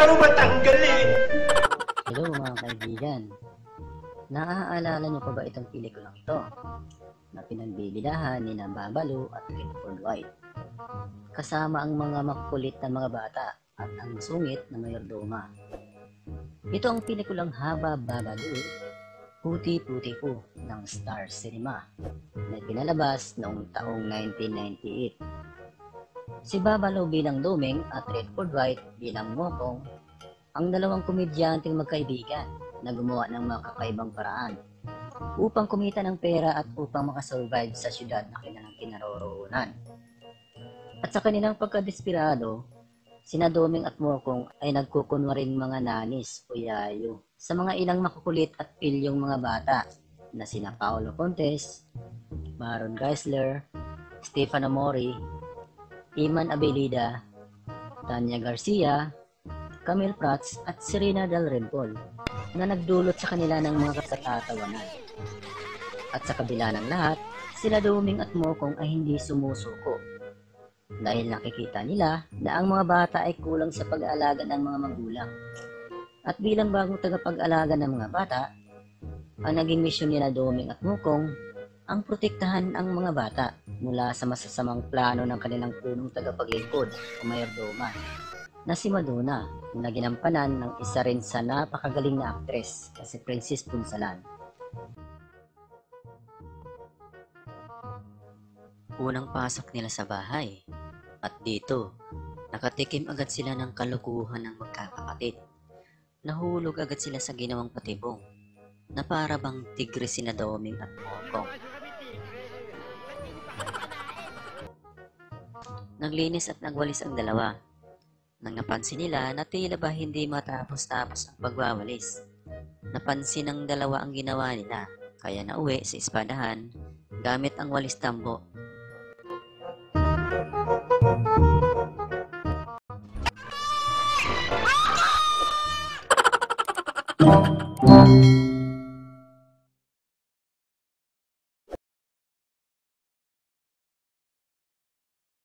Ayaw matanggalin! Hello mga kaibigan, naaalala niyo pa ba itong pelikulang ito na pinagbibidahan ni Babalu at Redford White kasama ang mga makukulit na mga bata at ang sungit na mayordoma? Ito ang pelikulang Haba Babalu, Puti-Puti Ko ng Star Cinema na pinalabas noong taong 1998. Si Babalu bilang Duming at Redford White bilang Mokong, ang dalawang komedyanteng magkaibigan na gumawa ng mga kakaibang paraan upang kumita ng pera at upang makasurvive sa syudad na kanilang kinaroroonan. At sa kanilang pagkadesperado, sina Duming at Mokong ay nagkukunwaring mga nanis o yayo sa mga ilang makukulit at pilyong mga bata na sina Paolo Contes, Baron Geisler, Stefano Mori, Iman Abelida, Tanya Garcia, Camille Prats at Serena Del Rempol na nagdulot sa kanila ng mga katatawanan. At sa kabila ng lahat, sila Duming at Mokong ay hindi sumusuko dahil nakikita nila na ang mga bata ay kulang sa pag-aalaga ng mga magulang. At bilang bagong tagapag-alaga ng mga bata, ang naging misyon nila Duming at Mokong ang protektahan ang mga bata mula sa masasamang plano ng kanilang punong tagapaglingkod o mayordoma na si Madonna na ginampanan ng isa rin sa napakagaling na aktres na si Princess Punsalan. Unang pasok nila sa bahay at dito nakatikim agad sila ng kalukuhan ng magkakapatid. Nahulog agad sila sa ginawang patibong na para bang tigre sina Duming at Mokong. Naglinis at nagwalis ang dalawa nang napansin nila na tila ba hindi matapos-tapos ang pagwawalis. Napansin ng dalawa ang ginawa nila kaya nauwi sa espadahan gamit ang walis tambo.